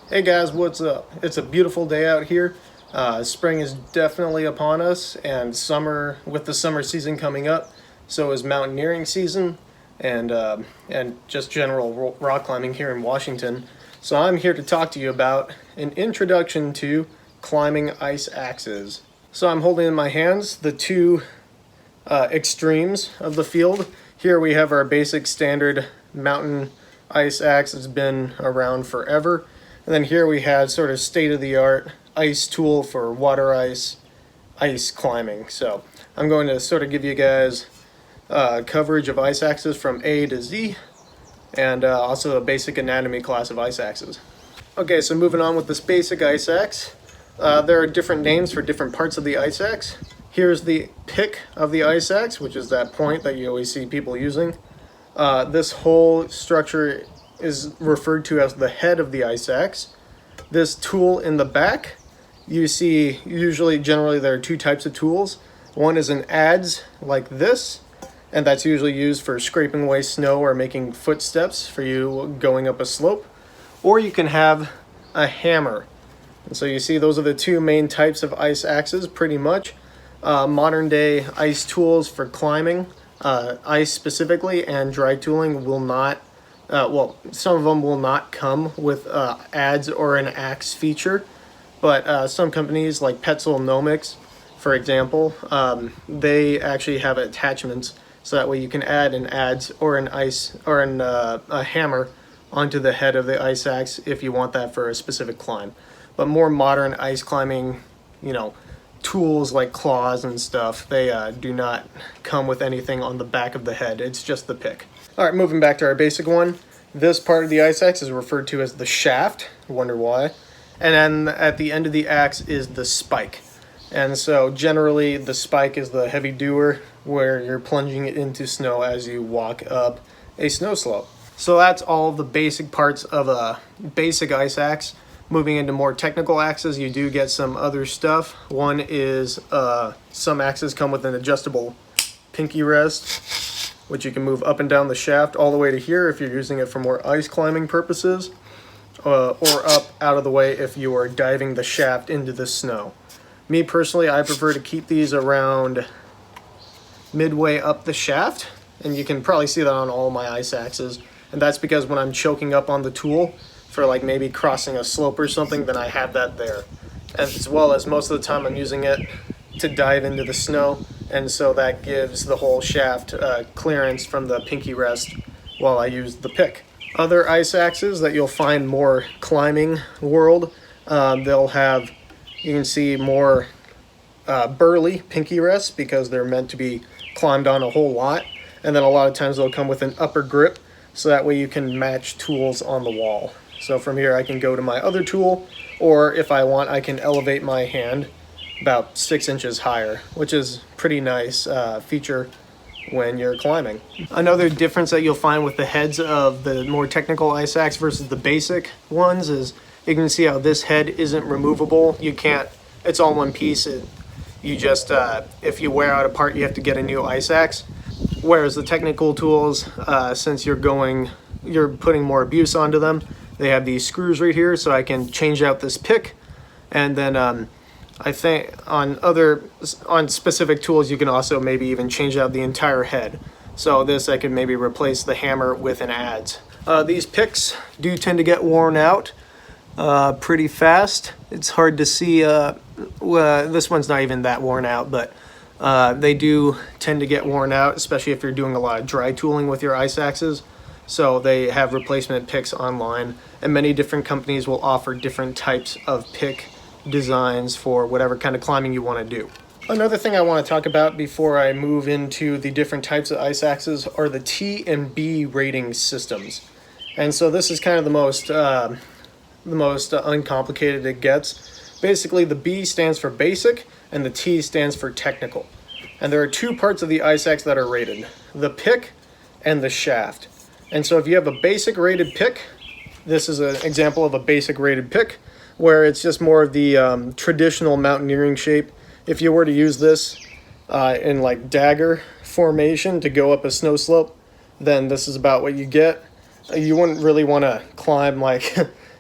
Hey guys, what's up? It's a beautiful day out here. Spring is definitely upon us, and with the summer season coming up, so is mountaineering season, and just general rock climbing here in Washington. So I'm here to talk to you about an introduction to climbing ice axes. So I'm holding in my hands the two extremes of the field. Here we have our basic standard mountain ice axe that's been around forever. And then here we had sort of state-of-the-art ice tool for water ice climbing. So I'm going to sort of give you guys coverage of ice axes from A to Z, and also a basic anatomy class of ice axes. Okay, so moving on with this basic ice axe. There are different names for different parts of the ice axe. Here's the pick of the ice axe, which is that point that you always see people using. This whole structure is referred to as the head of the ice axe. This tool in the back, you see generally there are two types of tools. One is an adze like this, and that's usually used for scraping away snow or making footsteps for you going up a slope. Or you can have a hammer. And so you see those are the two main types of ice axes pretty much. Modern day ice tools for climbing, ice specifically, and dry tooling will not some of them will not come with adze or an axe feature, but some companies like Petzl, for example, they actually have attachments, so that way you can add an adze or a hammer onto the head of the ice axe if you want that for a specific climb. But more modern ice climbing, tools like claws and stuff, they do not come with anything on the back of the head. It's just the pick. All right, moving back to our basic one. This part of the ice axe is referred to as the shaft. Wonder why. And then at the end of the axe is the spike. And so generally the spike is the heavy doer, where you're plunging it into snow as you walk up a snow slope. So that's all the basic parts of a basic ice axe. Moving into more technical axes, you do get some other stuff. One is some axes come with an adjustable pinky rest, which you can move up and down the shaft all the way to here if you're using it for more ice climbing purposes, or up out of the way if you are diving the shaft into the snow. Me personally, I prefer to keep these around midway up the shaft, and you can probably see that on all my ice axes. And that's because when I'm choking up on the tool for like maybe crossing a slope or something, then I have that there. As well as most of the time I'm using it to dive into the snow, and so that gives the whole shaft clearance from the pinky rest while I use the pick. Other ice axes that you'll find more climbing world, they'll have, you can see more burly pinky rests because they're meant to be climbed on a whole lot, and then a lot of times they'll come with an upper grip, so that way you can match tools on the wall. So from here I can go to my other tool, or if I want I can elevate my hand about 6 inches higher, which is pretty nice feature when you're climbing. Another difference that you'll find with the heads of the more technical ice axe versus the basic ones is you can see how this head isn't removable. You can't, it's all one piece. You just, if you wear out a part, you have to get a new ice axe. Whereas the technical tools, since you're putting more abuse onto them, they have these screws right here, so I can change out this pick, and then I think on specific tools you can also maybe even change out the entire head. So this I can maybe replace the hammer with an adze. These picks do tend to get worn out pretty fast. It's hard to see, this one's not even that worn out, but they do tend to get worn out, especially if you're doing a lot of dry tooling with your ice axes. So they have replacement picks online, and many different companies will offer different types of pick designs for whatever kind of climbing you want to do. Another thing I want to talk about before I move into the different types of ice axes are the T and B rating systems. And so this is kind of the most uncomplicated it gets. Basically the B stands for basic and the T stands for technical. And there are two parts of the ice axe that are rated, the pick and the shaft. And so if you have a basic rated pick, this is an example of a basic rated pick, where it's just more of the traditional mountaineering shape. If you were to use this in like dagger formation to go up a snow slope, then this is about what you get. You wouldn't really want to climb like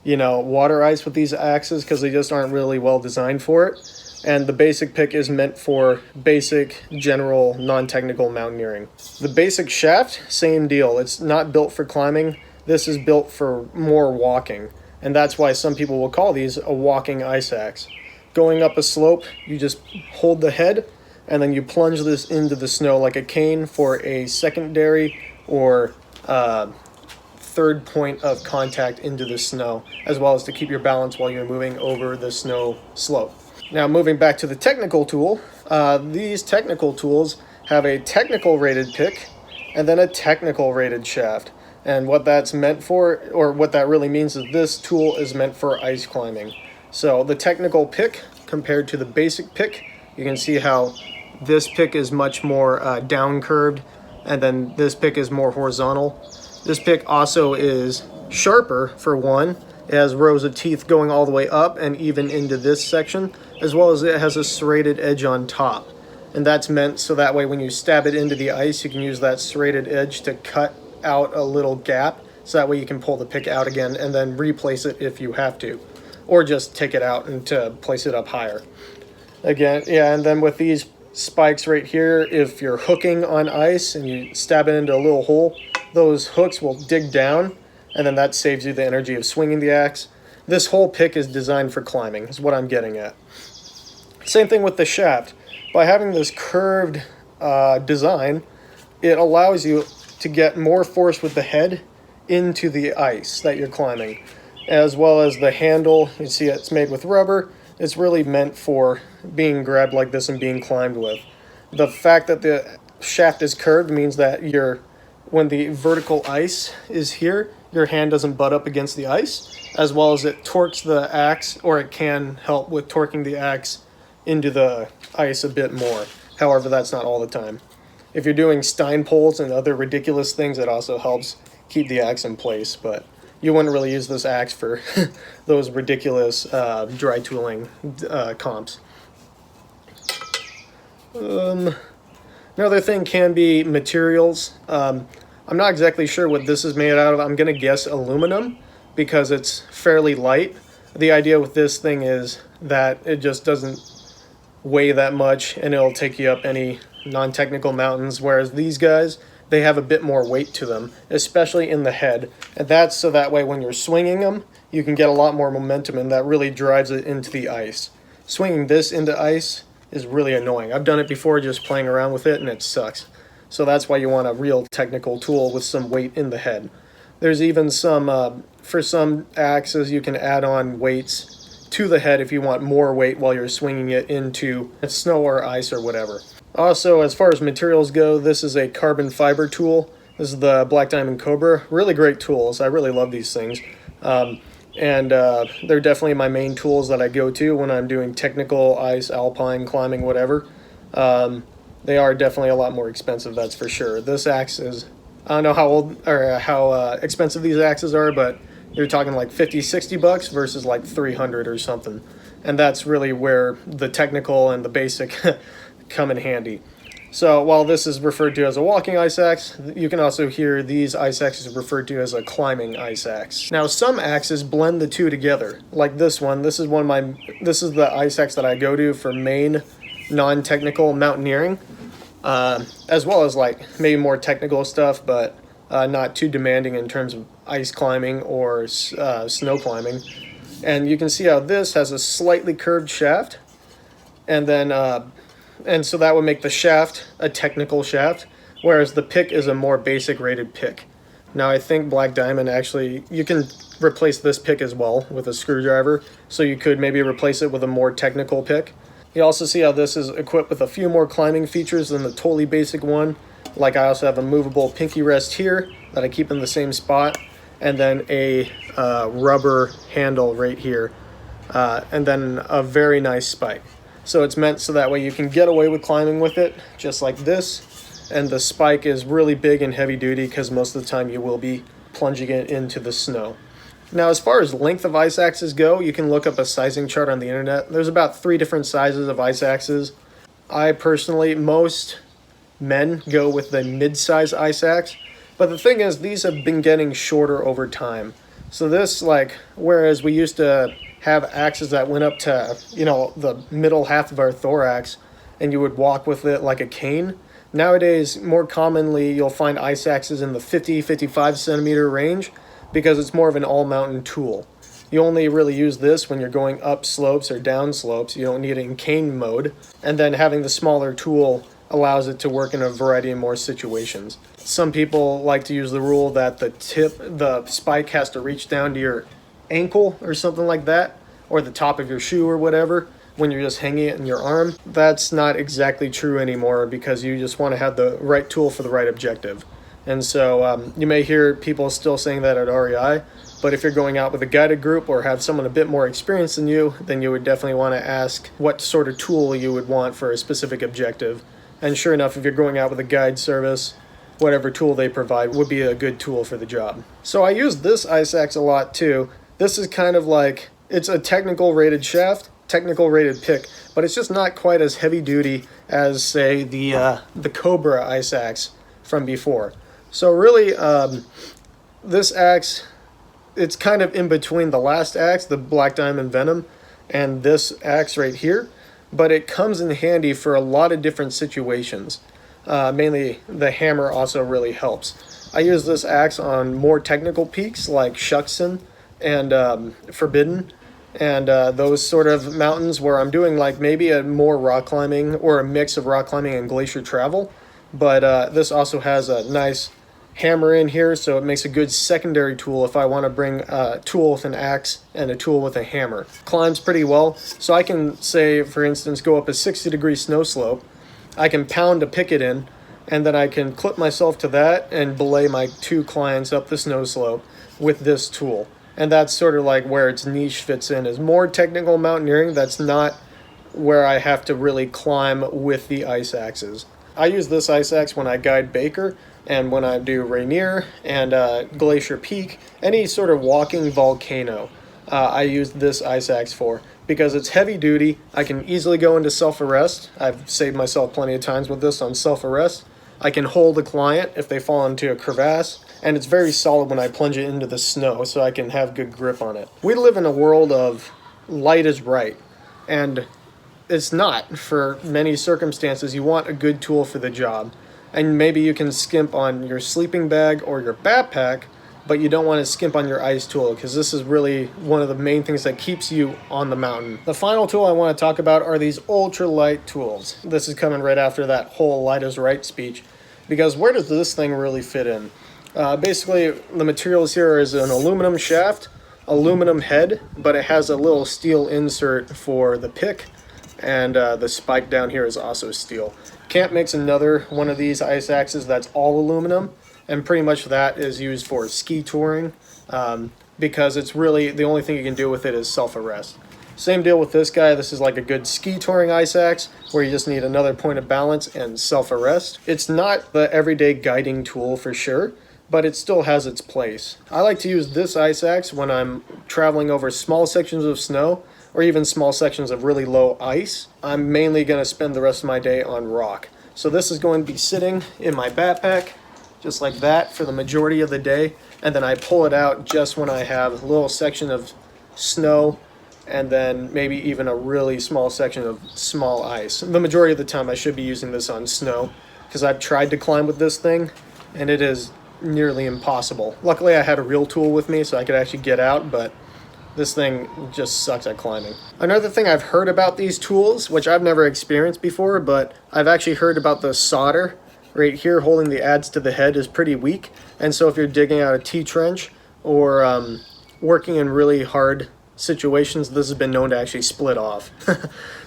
water ice with these axes because they just aren't really well designed for it. And the basic pick is meant for basic, general, non-technical mountaineering. The basic shaft, same deal. It's not built for climbing. This is built for more walking. And that's why some people will call these a walking ice axe. Going up a slope, you just hold the head, and then you plunge this into the snow like a cane for a secondary or third point of contact into the snow, as well as to keep your balance while you're moving over the snow slope. Now, moving back to the technical tool, these technical tools have a technical rated pick and then a technical rated shaft. And what that's meant for, or what that really means, is this tool is meant for ice climbing. So the technical pick compared to the basic pick, you can see how this pick is much more down curved, and then this pick is more horizontal. This pick also is sharper, for one. It has rows of teeth going all the way up and even into this section, as well as it has a serrated edge on top. And that's meant so that way when you stab it into the ice, you can use that serrated edge to cut out a little gap, so that way you can pull the pick out again and then replace it if you have to, or just take it out and to place it up higher. Again, yeah, and then with these spikes right here, if you're hooking on ice and you stab it into a little hole, those hooks will dig down, and then that saves you the energy of swinging the axe. This whole pick is designed for climbing, is what I'm getting at. Same thing with the shaft. By having this curved design, it allows you to get more force with the head into the ice that you're climbing, as well as the handle. You see it's made with rubber. It's really meant for being grabbed like this and being climbed with. The fact that the shaft is curved means that when the vertical ice is here, your hand doesn't butt up against the ice, as well as it torques the axe, or it can help with torquing the axe into the ice a bit more. However, that's not all the time. If you're doing Stein poles and other ridiculous things, it also helps keep the axe in place, but you wouldn't really use this axe for those ridiculous dry tooling comps. Another thing can be materials. I'm not exactly sure what this is made out of. I'm going to guess aluminum because it's fairly light. The idea with this thing is that it just doesn't weigh that much and it'll take you up any non-technical mountains, whereas these guys, they have a bit more weight to them, especially in the head. And that's so that way when you're swinging them, you can get a lot more momentum, and that really drives it into the ice. Swinging this into ice is really annoying. I've done it before just playing around with it, and it sucks. So that's why you want a real technical tool with some weight in the head. There's even some, for some axes, you can add on weights to the head if you want more weight while you're swinging it into snow or ice or whatever. Also, as far as materials go, this is a carbon fiber tool. This is the Black Diamond Cobra. Really great tools. I really love these things. They're definitely my main tools that I go to when I'm doing technical ice, alpine, climbing, whatever. They are definitely a lot more expensive, that's for sure. This axe is, I don't know how old or how expensive these axes are, but you're talking like 50, 60 bucks versus like 300 or something. And that's really where the technical and the basic come in handy. So while this is referred to as a walking ice axe, you can also hear these ice axes referred to as a climbing ice axe. Now some axes blend the two together, like this one. This is the ice axe that I go to for main non-technical mountaineering, as well as like maybe more technical stuff, but not too demanding in terms of ice climbing or snow climbing. And you can see how this has a slightly curved shaft, and then and so that would make the shaft a technical shaft, whereas the pick is a more basic rated pick. Now I think Black Diamond actually, you can replace this pick as well with a screwdriver, so you could maybe replace it with a more technical pick. You also see how this is equipped with a few more climbing features than the totally basic one. Like I also have a movable pinky rest here that I keep in the same spot, and then a rubber handle right here, and then a very nice spike. So it's meant so that way you can get away with climbing with it, just like this. And the spike is really big and heavy duty because most of the time you will be plunging it into the snow. Now, as far as length of ice axes go, you can look up a sizing chart on the internet. There's about 3 different sizes of ice axes. I personally, most men go with the mid-size ice axe. But the thing is, these have been getting shorter over time. So this, like, whereas we used to have axes that went up to, you know, the middle half of our thorax, and you would walk with it like a cane. Nowadays, more commonly, you'll find ice axes in the 50-55 centimeter range because it's more of an all-mountain tool. You only really use this when you're going up slopes or down slopes. You don't need it in cane mode. And then having the smaller tool allows it to work in a variety of more situations. Some people like to use the rule that the spike has to reach down to your ankle or something like that, or the top of your shoe or whatever, when you're just hanging it in your arm. That's not exactly true anymore because you just want to have the right tool for the right objective. And so you may hear people still saying that at REI, but if you're going out with a guided group or have someone a bit more experienced than you, then you would definitely want to ask what sort of tool you would want for a specific objective. And sure enough, if you're going out with a guide service, whatever tool they provide would be a good tool for the job. So I use this ice axe a lot too. This is kind of like, it's a technical rated shaft, technical rated pick, but it's just not quite as heavy duty as, say, the Cobra ice axe from before. So really, this axe, it's kind of in between the last axe, the Black Diamond Venom, and this axe right here, but it comes in handy for a lot of different situations. Mainly the hammer also really helps. I use this axe on more technical peaks like Shuxon and Forbidden, and those sort of mountains where I'm doing like maybe a more rock climbing or a mix of rock climbing and glacier travel. But this also has a nice hammer in here, so it makes a good secondary tool if I want to bring a tool with an axe and a tool with a hammer. Climbs pretty well, so I can, say, for instance, go up a 60-degree snow slope. I can pound a picket in, and then I can clip myself to that and belay my 2 clients up the snow slope with this tool. And that's sort of like where its niche fits in, is more technical mountaineering. That's not where I have to really climb with the ice axes. I use this ice axe when I guide Baker, and when I do Rainier and Glacier Peak, any sort of walking volcano, I use this ice axe for, because it's heavy duty. I can easily go into self-arrest. I've saved myself plenty of times with this on self-arrest. I can hold a client if they fall into a crevasse, and it's very solid when I plunge it into the snow, so I can have good grip on it. We live in a world of light is right, and it's not for many circumstances. You want a good tool for the job. And maybe you can skimp on your sleeping bag or your backpack, but you don't want to skimp on your ice tool, because this is really one of the main things that keeps you on the mountain. The final tool I want to talk about are these ultralight tools. This is coming right after that whole light is right speech, because where does this thing really fit in? Basically, the materials here is an aluminum shaft, aluminum head, but it has a little steel insert for the pick, and the spike down here is also steel. Camp makes another one of these ice axes that's all aluminum, and pretty much that is used for ski touring, because it's really the only thing you can do with it is self-arrest. Same deal with this guy. This is like a good ski touring ice axe where you just need another point of balance and self-arrest. It's not the everyday guiding tool for sure, but it still has its place. I like to use this ice axe when I'm traveling over small sections of snow or even small sections of really low ice. I'm mainly going to spend the rest of my day on rock. So this is going to be sitting in my backpack just like that for the majority of the day, and then I pull it out just when I have a little section of snow and then maybe even a really small section of small ice. The majority of the time I should be using this on snow, because I've tried to climb with this thing and it is nearly impossible. Luckily I had a real tool with me so I could actually get out, but this thing just sucks at climbing. Another thing I've heard about these tools, which I've never experienced before, but I've actually heard about the solder right here holding the adze to the head is pretty weak. And so if you're digging out a T-trench or working in really hard situations, this has been known to actually split off.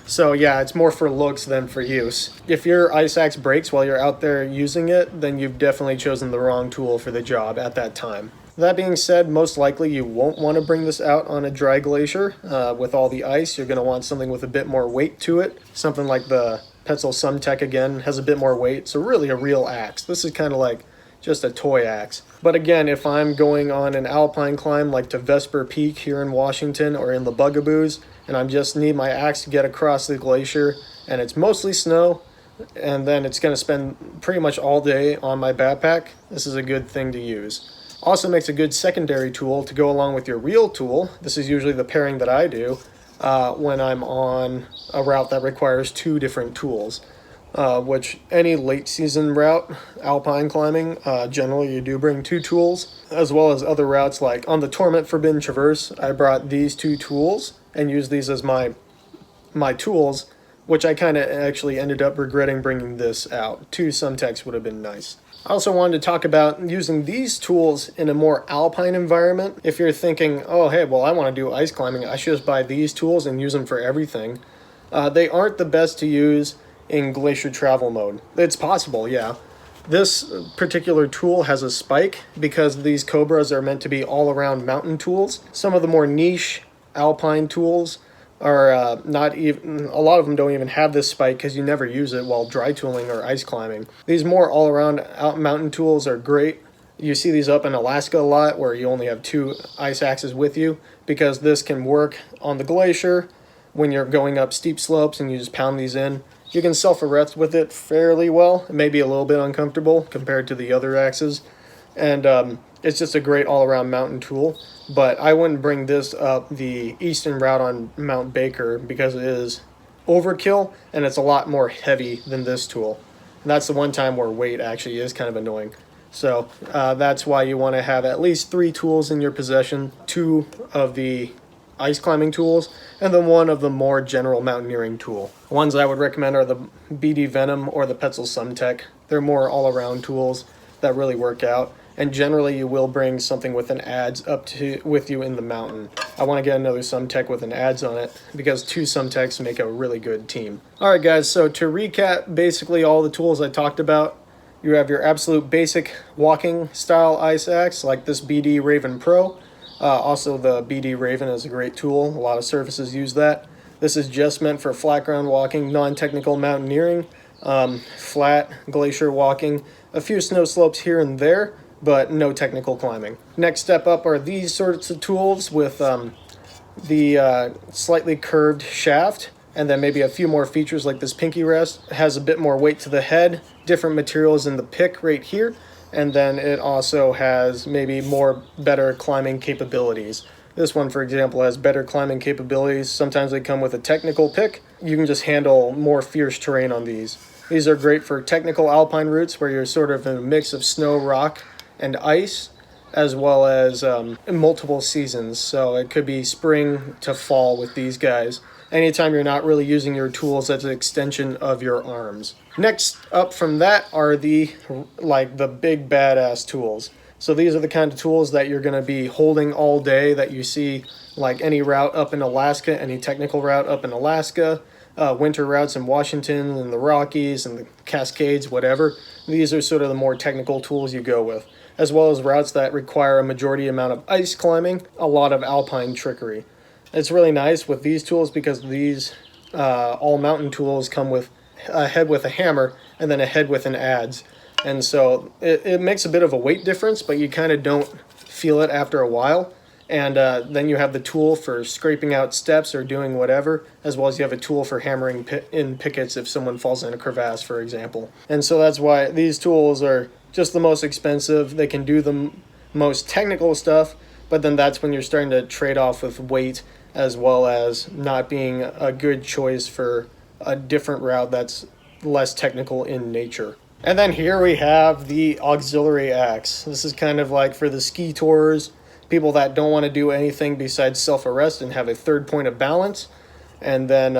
So yeah, it's more for looks than for use. If your ice axe breaks while you're out there using it, then you've definitely chosen the wrong tool for the job at that time. That being said, most likely you won't want to bring this out on a dry glacier with all the ice. You're going to want something with a bit more weight to it. Something like the Petzl Sumtech, again, has a bit more weight. So really a real axe. This is kind of like just a toy axe. But again, if I'm going on an alpine climb like to Vesper Peak here in Washington or in the Bugaboos, and I just need my axe to get across the glacier, and it's mostly snow, and then it's going to spend pretty much all day on my backpack, this is a good thing to use. Also makes a good secondary tool to go along with your real tool. This is usually the pairing that I do when I'm on a route that requires two different tools. Which any late season route, alpine climbing, generally you do bring two tools, as well as other routes like on the Torment Forbidden Traverse, I brought these two tools and used these as my tools, which I kind of actually ended up regretting bringing this out. Two Sumtex would have been nice. I also wanted to talk about using these tools in a more alpine environment. If you're thinking, oh hey, well I want to do ice climbing, I should just buy these tools and use them for everything. They aren't the best to use in glacier travel mode. It's possible, yeah. This particular tool has a spike because these Cobras are meant to be all-around mountain tools. Some of the more niche alpine tools are not even, a lot of them don't even have this spike because you never use it while dry tooling or ice climbing. These more all-around mountain tools are great. You see these up in Alaska a lot where you only have two ice axes with you, because this can work on the glacier when you're going up steep slopes and you just pound these in. You can self-arrest with it fairly well. It may be a little bit uncomfortable compared to the other axes. And it's just a great all-around mountain tool. But I wouldn't bring this up the eastern route on Mount Baker because it is overkill and it's a lot more heavy than this tool. And that's the one time where weight actually is kind of annoying. So that's why you want to have at least 3 tools in your possession. 2 of the ice climbing tools, and then 1 of the more general mountaineering tool. The ones I would recommend are the BD Venom or the Petzl Sumtech. They're more all-around tools that really work out, and generally you will bring something with an adze with you in the mountain. I want to get another Sumtech with an adze on it because 2 Sumtechs make a really good team. Alright guys, so to recap basically all the tools I talked about, you have your absolute basic walking style ice axe like this BD Raven Pro. Also, the BD Raven is a great tool. A lot of surfaces use that. This is just meant for flat ground walking, non-technical mountaineering, flat glacier walking, a few snow slopes here and there, but no technical climbing. Next step up are these sorts of tools with the slightly curved shaft, and then maybe a few more features like this pinky rest. It has a bit more weight to the head, different materials in the pick right here, and then it also has maybe better climbing capabilities. This one, for example, has better climbing capabilities. Sometimes they come with a technical pick. You can just handle more fierce terrain on these. These are great for technical alpine routes where you're sort of in a mix of snow, rock, and ice, as well as multiple seasons. So it could be spring to fall with these guys. Anytime you're not really using your tools as an extension of your arms. Next up from that are the big badass tools. So these are the kind of tools that you're going to be holding all day, that you see like any route up in Alaska, any technical route up in Alaska, winter routes in Washington and the Rockies and the Cascades, whatever. These are sort of the more technical tools you go with, as well as routes that require a majority amount of ice climbing, a lot of alpine trickery. It's really nice with these tools because these all mountain tools come with a head with a hammer and then a head with an adze. And so it makes a bit of a weight difference, but you kind of don't feel it after a while. And then you have the tool for scraping out steps or doing whatever, as well as you have a tool for hammering in pickets if someone falls in a crevasse, for example. And so that's why these tools are just the most expensive. They can do the most technical stuff, but then that's when you're starting to trade off with weight, as well as not being a good choice for a different route that's less technical in nature. And then here we have the auxiliary axe. This is kind of like for the ski tours, people that don't want to do anything besides self-arrest and have a third point of balance. And then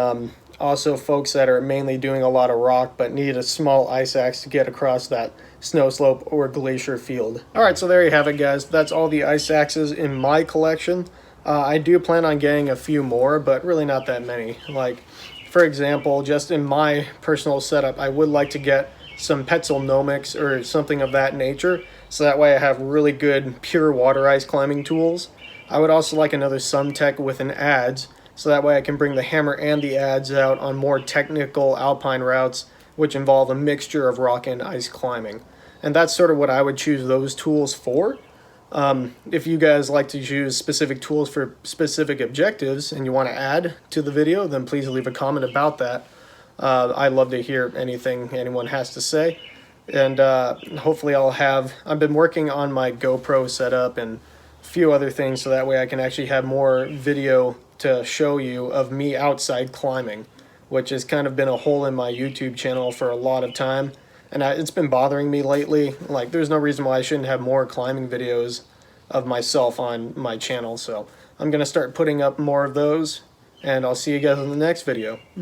also folks that are mainly doing a lot of rock but need a small ice axe to get across that snow slope or glacier field. Alright, so there you have it guys. That's all the ice axes in my collection. I do plan on getting a few more, but really not that many. Like, for example, just in my personal setup, I would like to get some Petzl Nomics or something of that nature, so that way I have really good pure water ice climbing tools. I would also like another Sumtech with an adze, so that way I can bring the hammer and the adze out on more technical alpine routes, which involve a mixture of rock and ice climbing. And that's sort of what I would choose those tools for. If you guys like to use specific tools for specific objectives and you want to add to the video, then please leave a comment about that. I'd love to hear anything anyone has to say. And hopefully I've been working on my GoPro setup and a few other things so that way I can actually have more video to show you of me outside climbing, which has kind of been a hole in my YouTube channel for a lot of time. And it's been bothering me lately. Like, there's no reason why I shouldn't have more climbing videos of myself on my channel. So I'm going to start putting up more of those, and I'll see you guys in the next video.